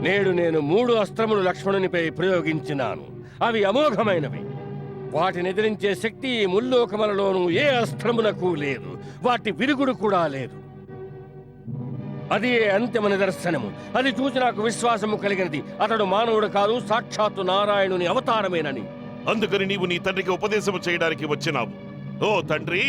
నేడు నేను 3 అస్త్రములు లక్ష్మణునిపై ప్రయోగించినాను. అవి అమోఘమైనవి. వాటిని ఎదిరించే శక్తి ఈ ముల్లోకములలోనూ ఏ అస్త్రమునకు లేదు. వాటి విరుగుడు కూడా లేదు. అది అంతిమ నిదర్శనము. అది చూసి నాకు విశ్వాసము కలిగినది. అతడు మానవుడు కాదు, సాక్షాత్తు నారాయణుని అవతారమేనని. అందుకని నీవు నీ తండ్రికి ఉపదేశము చేయడానికి వచ్చినావు. ఓ తండ్రి,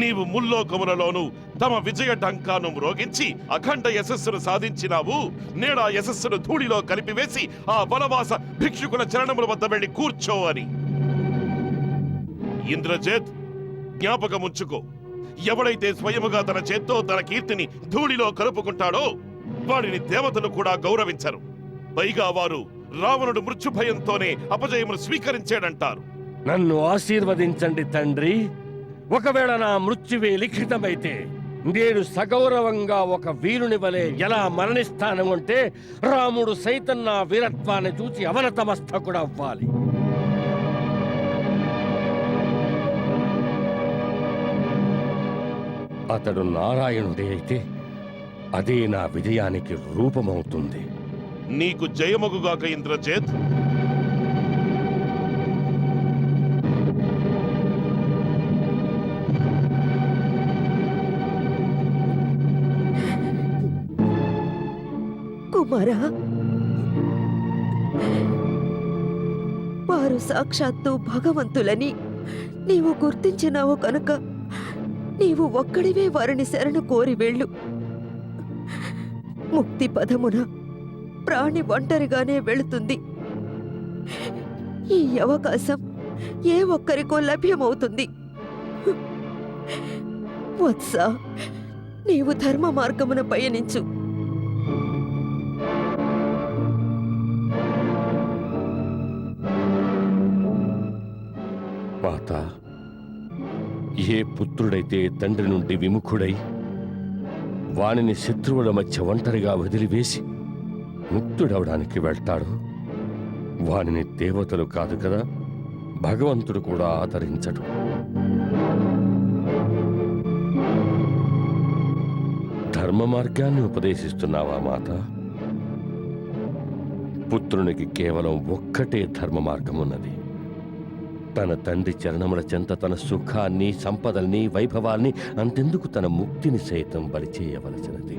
నీవు ముల్లోకములలోనూ తమ విజయ డంకాను మ్రోగించి అఖండ యశస్సును సాధించినావు. నేడా యశస్సును ధూళిలో కలిపివేసి ఆ వనవాస భిక్షుకుల చరణముల వద్ద వెళ్లి కూర్చో అని. ఇంద్రజేత్, జ్ఞాపకముంచుకో, ఎవడైతే స్వయముగా తన చేత్తో తన కీర్తిని ధూళిలో కలుపుకుంటాడో వాడిని దేవతలు కూడా గౌరవించరు. పైగా వారు రావణుడు మృత్యుభయంతోనే అపజయమును స్వీకరించాడంటారు. నన్ను ఆశీర్వదించండి తండ్రి. ఒకవేళ నా మృత్యువే లిఖితమైతే నేను సగౌరవంగా ఒక వీరుని వలె ఎలా మరణిస్తాను అంటే రాముడు సైతం నా వీరత్వాన్ని చూసి అవనతమస్తకుడవ్వాలి. అతడు నారాయణుడే అయితే అదే నా విజయానికి రూపమవుతుంది. నీకు జయమగుగాక ఇంద్రజేత్. కుమారా, వారు సాక్షాత్తు భగవంతులని నీవు గుర్తించినావు కనుక నీవు ఒక్కడివే వారిని శరణు కోరి వెళ్ళు. ముక్తి పదమున ప్రాణి ఒంటరిగానే వెళుతుంది. ఈ అవకాశం ఏ ఒక్కరికో లభ్యమవుతుంది. వత్స, నీవు ధర్మ మార్గమున పయనించు. మాత, ఏ పుత్రుడైతే తండ్రి నుండి విముఖుడై వానిని శత్రువుల మధ్య ఒంటరిగా వదిలివేసి ముక్తుడవడానికి వెళ్తాడు, వానిని దేవతలు కాదు కదా, భగవంతుడు కూడా ఆదరించడు. ధర్మ మార్గాన్ని ఉపదేశిస్తున్నావా మాత? పుత్రునికి కేవలం ఒక్కటే ధర్మ మార్గమున్నది. తన తండ్రి చరణముల చెంత తన సుఖాన్ని, సంపదల్ని, వైభవాల్ని, అంతెందుకు తన ముక్తిని సైతం బలి చేయవలసినది.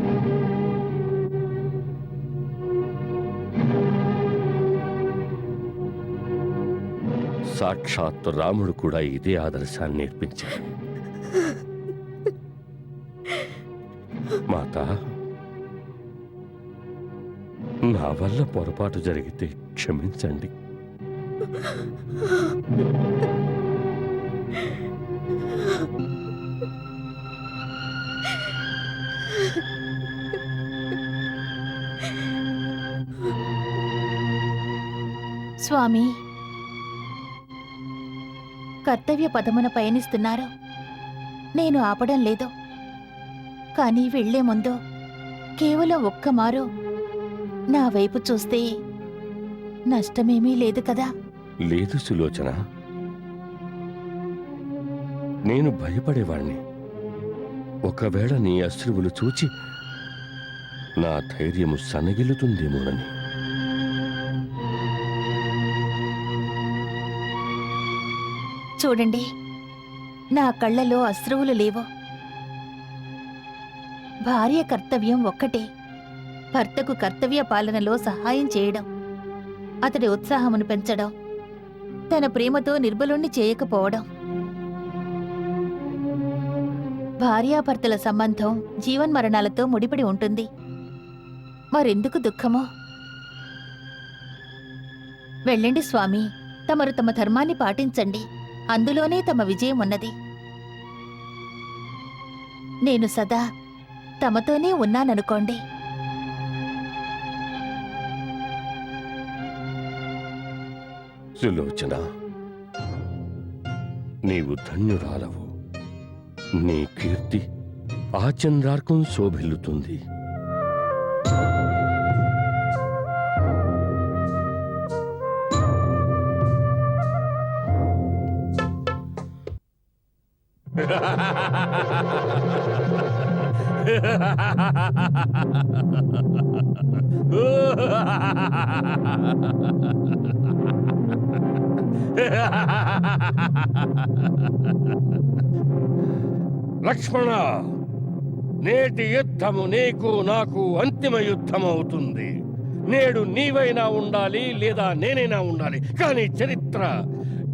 సాక్షాత్తు రాముడు కూడా ఇదే ఆదర్శాన్ని నేర్పించాడు. మాత, నా వల్ల పొరపాటు జరిగితే క్షమించండి. స్వామి, కర్తవ్య పదమున పయనిస్తున్నారు. నేను ఆపడం లేదు. కానీ వెళ్లే ముందు కేవలం ఒక్కమారు నా వైపు చూస్తే నష్టమేమీ లేదు కదా? లేదు సులోచన, నేను భయపడేవాణ్ణి. ఒకవేళ నీ అశ్రువులు చూచి నా ధైర్యము సన్నగిల్లుతుందేమోనని. చూడండి, నా కళ్ళలో అశ్రువులు లేవు. భార్య కర్తవ్యం ఒక్కటే, భర్తకు కర్తవ్య పాలనలో సహాయం చేయడం, అతడి ఉత్సాహమును పెంచడం, తన ప్రేమతో నిర్బలుణ్ణి చేయకపోవడం. భార్యాభర్తల సంబంధం జీవన్మరణాలతో ముడిపడి ఉంటుంది. మరెందుకు దుఃఖమో? వెళ్ళండి స్వామి, తమరు తమ ధర్మాన్ని పాటించండి. అందులోనే తమ విజయం ఉన్నది. నేను సదా తమతోనే ఉన్నాననుకోండి. సులోచన, నీవు ధన్యురాలవు. నీ కీర్తి ఆచంద్రార్కం శోభిల్లుతుంది. లక్ష్మణ, నేటి యుద్ధము నీకు నాకు అంతిమ యుద్ధం అవుతుంది. నేడు నీవైనా ఉండాలి లేదా నేనైనా ఉండాలి, కానీ చరిత్ర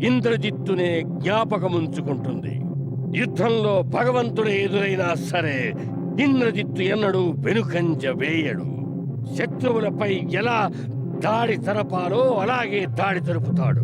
ఇంద్రజిత్తునే జ్ఞాపకముంచుకుంటుంది. యుద్ధంలో భగవంతుడే ఎదురైనా సరే ఇంద్రజిత్తు ఎన్నడూ వెనుకంజ వేయడు. శత్రువులపై ఎలా దాడి జరపాలో అలాగే దాడి జరుపుతాడు.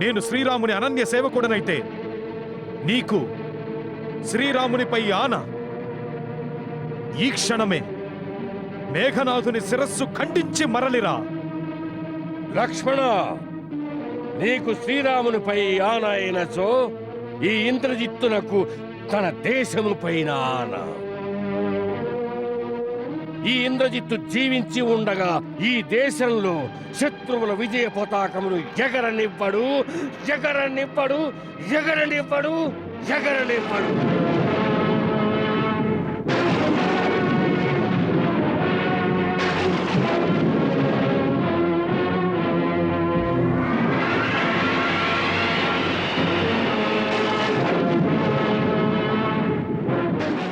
నేను శ్రీరాముని అనన్య సేవకుడనైతే నీకు శ్రీరామునిపై ఆన ఈ క్షణమే మేఘనాథుని శిరస్సు ఖండించి మరలిరా. లక్ష్మణ, నీకు శ్రీరామునిపై ఆన అయినచో ఈ ఇంద్రజిత్తునకు తన దేశముపైన ఆన. ఈ ఇంద్రజిత్తు జీవించి ఉండగా ఈ దేశంలో శత్రువుల విజయ పతాకమును ఎగరనివ్వడు, ఎగరనివ్వడు, ఎగరనివ్వడు, ఎగరనివ్వడు.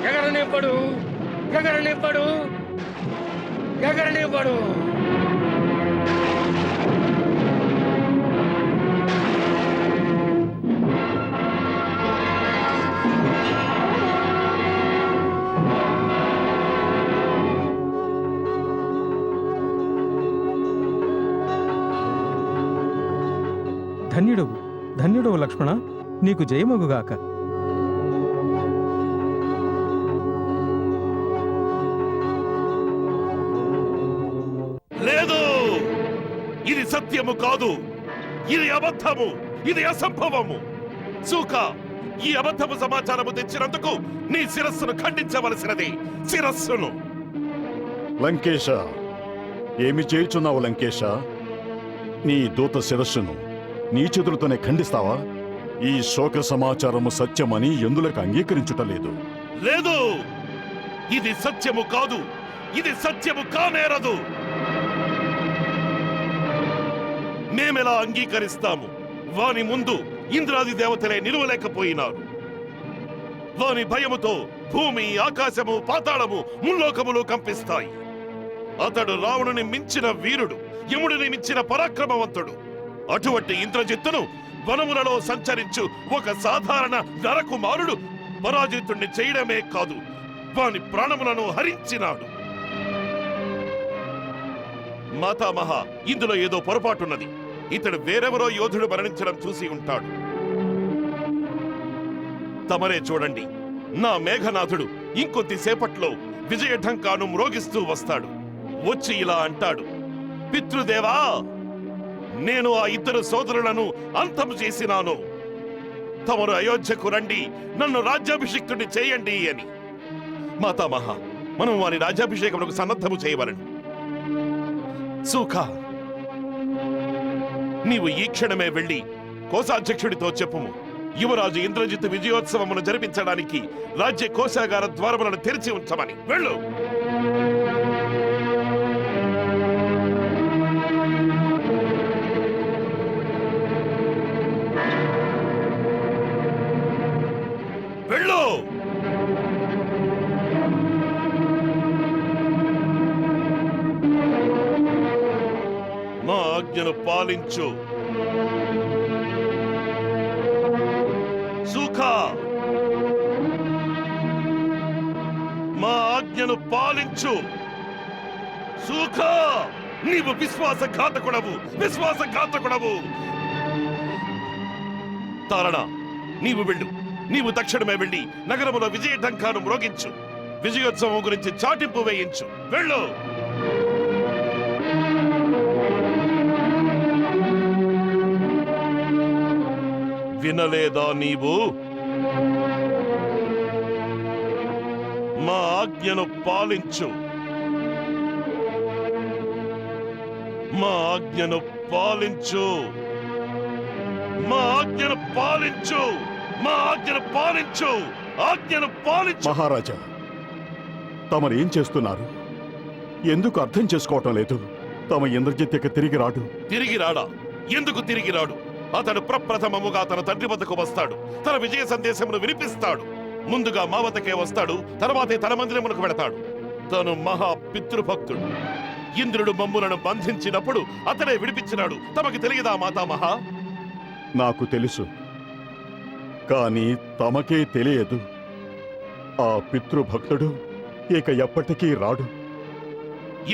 ఎగరనివ్వడు, ఎగరనివ్వడు, ఎగరనివ్వడు. ధన్యుడవు ధన్యుడవు లక్ష్మణ, నీకు జయమగుగాక. సత్యము కాదు, ఇది అబద్ధము, ఇది అసంభవము. సూక, ఈ అబద్ధపు సమాచారము తెచ్చినందుకు నీ శిరస్సును ఖండించవలసినది, శిరస్సును. లంకేశ, ఏమి చేయుచున్నావు లంకేశ? నీ దూత శిరస్సును నీ చేతులతోనే ఖండిస్తావా? ఈ శోక సమాచారము సత్యమని ఎందులకు అంగీకరించుటలేదు? లేదు, ఇది సత్యము కాదు, ఇది సత్యము కానేరదు. మేమెలా అంగీకరిస్తాము? వాని ముందు ఇంద్రాది దేవతలే నిలువలేకపోయినారు. వాని భయముతో భూమి, ఆకాశము, పాతాళము, ముల్లోకములు కంపిస్తాయి. అతడు రావణుని మించిన వీరుడు, యముడిని మించిన పరాక్రమవంతుడు. అటువంటి ఇంద్రజిత్తును వనములలో సంచరించు ఒక సాధారణ నరకుమారుడు పరాజితుణ్ణి చేయడమే కాదు, వాని ప్రాణములను హరించినాడు. మాతామహ, ఇందులో ఏదో పొరపాటున్నది. ఇతడు వేరెవరో యోధుడు మరణించడం చూసి ఉంటాడు. తమరే చూడండి, నా మేఘనాథుడు ఇంకొద్దిసేపట్లో విజయఢంకాను మ్రోగిస్తూ వస్తాడు. వచ్చి ఇలా అంటాడు, పితృదేవా, నేను ఆ ఇద్దరు సోదరులను అంతము చేసినాను. తమరు అయోధ్యకు రండి, నన్ను రాజ్యాభిషిక్తుడిని చేయండి అని. మాతామహ, మనం వారి రాజ్యాభిషేకమునకు సన్నద్ధము చేయవలను. సూఖ, నీవు ఈ క్షణమే వెళ్ళి కోశాధ్యక్షుడితో చెప్పుము, యువరాజు ఇంద్రజిత్ విజయోత్సవమును జరిపించడానికి రాజ్య కోశాగార ద్వారములను తెరిచి ఉంచమని. వెళ్ళు. వెళ్ళు. మా ఆజ్ఞను పాలించు. సుఖ, మా ఆజ్ఞను పాలించు. సుఖ, నీవు విశ్వాసఘాతకుడవు, విశ్వాసఘాతకుడవు. తారణ, నీవు వెళ్ళు. నీవు తక్షణమే వెళ్ళి నగరములో విజయఢంకాను మ్రోగించు. విజయోత్సవం గురించి చాటింపు వేయించు. వెళ్ళు. వినలేదా నీవు? మా ఆజ్ఞను పాలించు. మా ఆజ్ఞను పాలించు. మా ఆజ్ఞను పాలించు. మా ఆజ్ఞను పాలించు. ఆజ్ఞను పాలించు. మహారాజా, తమరేం చేస్తున్నారు? ఎందుకు అర్థం చేసుకోవటం లేదు? తమ ఇంద్రజిత్తుకి తిరిగి రాడు. తిరిగి రాడా? ఎందుకు తిరిగి రాడు? అతడు ప్రప్రథమముగా తన తండ్రి వద్దకు వస్తాడు, తన విజయ సందేశమును వినిపిస్తాడు. ముందుగా మా వద్దకే వస్తాడు, తర్వాతే తన మందిరమునకు వెళతాడు. తను మహా పితృభక్తుడు. ఇంద్రుడు మమ్ములను బంధించినప్పుడు అతడే విడిపించినాడు. తమకి తెలియదా మాతామహ? నాకు తెలుసు, కానీ తమకే తెలియదు. ఆ పితృభక్తుడు ఇక ఎప్పటికీ రాడు.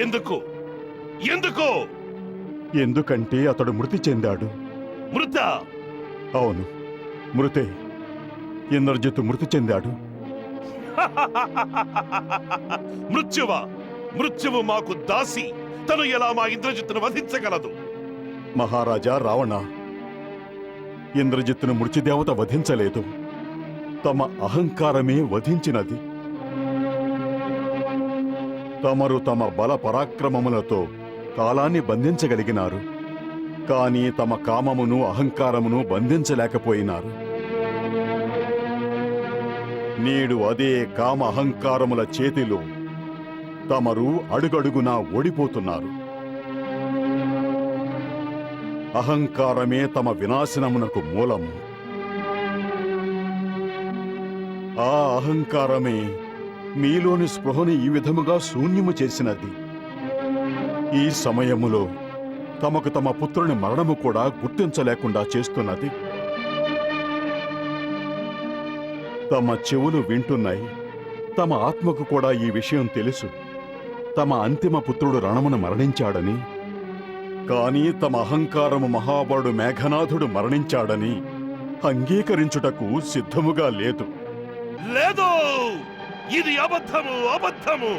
ఎందుకు? ఎందుకు? ఎందుకంటే అతడు మృతి చెందాడు. మృత? అవును, మృతే. ఇంద్రజిత్తు మృతి చెందాడు. మృత్యువా? మృత్యువు మాకు దాసి. తను ఎలా మా ఇంద్రజిత్తును వధించగలదు? మహారాజా రావణ, ఇంద్రజిత్తును మృత్యుదేవత వధించలేదు. తమ అహంకారమే వధించినది. తమరు తమ బల పరాక్రమములతో కాలాన్ని బంధించగలిగినారు, కానీ తమ కామమును అహంకారమును బంధించలేకపోయినారు. నేడు అదే కామ అహంకారముల చేతిలో తమరు అడుగడుగునా ఓడిపోతున్నారు. అహంకారమే తమ వినాశనమునకు మూలము. ఆ అహంకారమే మీలోని స్పృహని ఈ విధముగా శూన్యము చేసినది. ఈ సమయములో తమకు తమ పుత్రుని మరణము కూడా గుర్తించలేకుండా చేస్తున్నది. తమ చెవులు వింటున్నాయి, తమ ఆత్మకు కూడా ఈ విషయం తెలుసు. తమ అంతిమ పుత్రుడు రణమున మరణించాడని, కానీ తమ అహంకారము మహాబలుడు మేఘనాథుడు మరణించాడని అంగీకరించుటకు సిద్ధముగా లేదు. లేదు, ఇది అబద్ధము, అబద్ధము.